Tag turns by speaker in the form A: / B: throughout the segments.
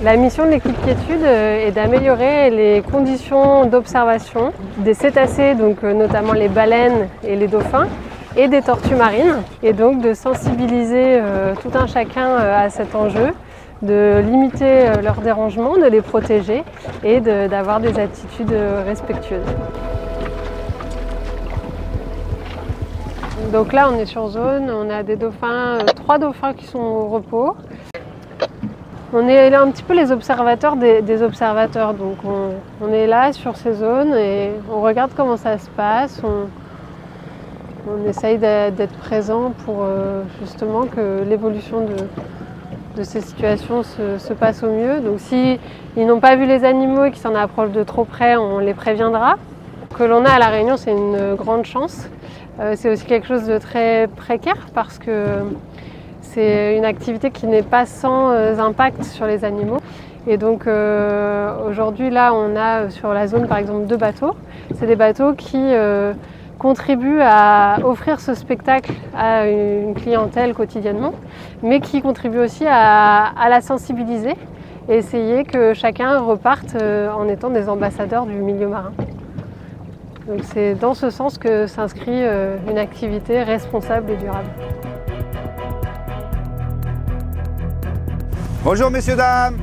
A: La mission de l'équipe Quiétude est d'améliorer les conditions d'observation des cétacés, donc notamment les baleines et les dauphins, et des tortues marines, et donc de sensibiliser tout un chacun à cet enjeu, de limiter leurs dérangements, de les protéger et d'avoir des attitudes respectueuses. Donc là on est sur zone, on a des dauphins, 3 dauphins qui sont au repos. On est là un petit peu les observateurs des observateurs, donc on est là sur ces zones et on regarde comment ça se passe, on essaye d'être présent pour justement que l'évolution de ces situations se passe au mieux. Donc si ils n'ont pas vu les animaux et qu'ils s'en approchent de trop près, on les préviendra. Ce que l'on a à La Réunion, c'est une grande chance. C'est aussi quelque chose de très précaire parce que c'est une activité qui n'est pas sans impact sur les animaux. Et donc aujourd'hui, là, on a sur la zone, par exemple, 2 bateaux. C'est des bateaux qui contribuent à offrir ce spectacle à une clientèle quotidiennement, mais qui contribuent aussi à la sensibiliser et essayer que chacun reparte en étant des ambassadeurs du milieu marin. Donc c'est dans ce sens que s'inscrit une activité responsable et durable.
B: Bonjour messieurs, dames.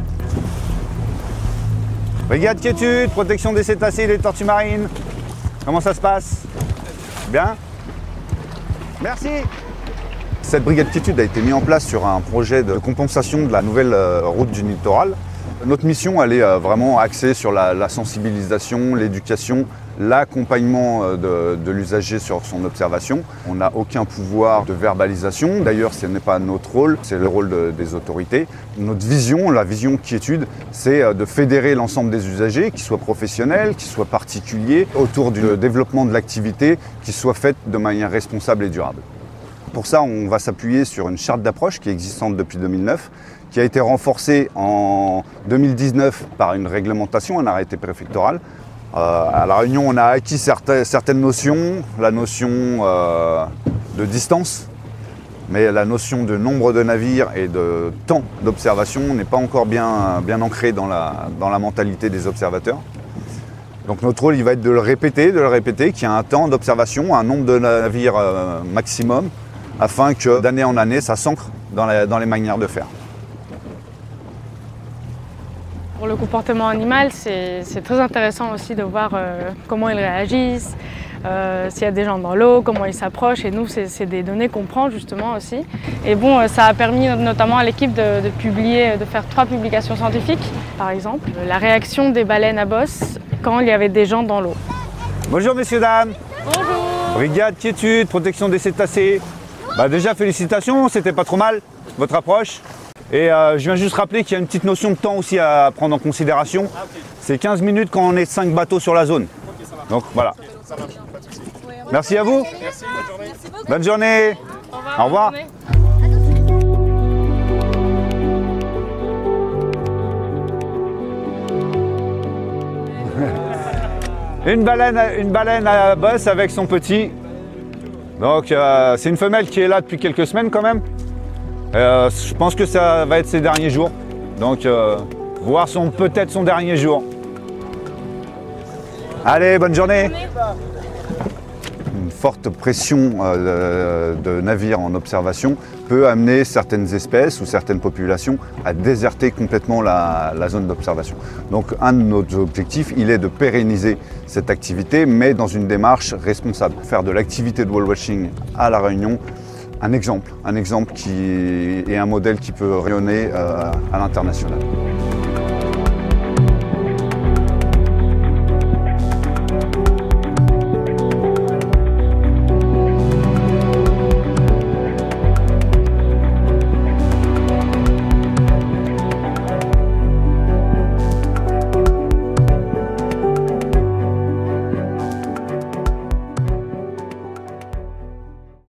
B: Brigade Quiétude, protection des cétacés et des tortues marines. Comment ça se passe? Bien? Merci. Cette brigade Quiétude a été mise en place sur un projet de compensation de la nouvelle route du littoral. Notre mission, elle est vraiment axée sur la sensibilisation, l'éducation, l'accompagnement de l'usager sur son observation. On n'a aucun pouvoir de verbalisation, d'ailleurs ce n'est pas notre rôle, c'est le rôle des autorités. Notre vision, la vision Quiétude, c'est de fédérer l'ensemble des usagers, qu'ils soient professionnels, qu'ils soient particuliers, autour du développement de l'activité qui soit faite de manière responsable et durable. Pour ça, on va s'appuyer sur une charte d'approche qui est existante depuis 2009, qui a été renforcée en 2019 par une réglementation, un arrêté préfectoral. À La Réunion, on a acquis certaines notions, la notion de distance, mais la notion de nombre de navires et de temps d'observation n'est pas encore bien ancrée dans la mentalité des observateurs. Donc notre rôle, il va être de le répéter, qu'il y a un temps d'observation, un nombre de navires maximum, afin que d'année en année, ça s'ancre dans les manières de faire.
C: Pour le comportement animal, c'est très intéressant aussi de voir comment ils réagissent, s'il y a des gens dans l'eau, comment ils s'approchent. Et nous, c'est des données qu'on prend justement aussi. Et bon, ça a permis notamment à l'équipe de faire 3 publications scientifiques, par exemple. La réaction des baleines à bosse quand il y avait des gens dans l'eau.
B: Bonjour messieurs, dames.
C: Bonjour.
B: Brigade Quiétude, protection des cétacés. Déjà félicitations, c'était pas trop mal, votre approche. Et je viens juste rappeler qu'il y a une petite notion de temps aussi à prendre en considération. C'est 15 minutes quand on est 5 bateaux sur la zone. Donc voilà.
D: Ça marche, pas de souci.
B: Merci à vous.
D: Merci, bonne journée.
B: Bonne journée. Au revoir. Une baleine à bosse avec son petit. Donc c'est une femelle qui est là depuis quelques semaines quand même. Je pense que ça va être ses derniers jours. Donc voir peut-être son dernier jour. Allez, bonne journée. Une forte pression de navires en observation peut amener certaines espèces ou certaines populations à déserter complètement la zone d'observation. Donc un de nos objectifs, il est de pérenniser cette activité, mais dans une démarche responsable. Faire de l'activité de whale watching à La Réunion un exemple qui est un modèle qui peut rayonner à l'international.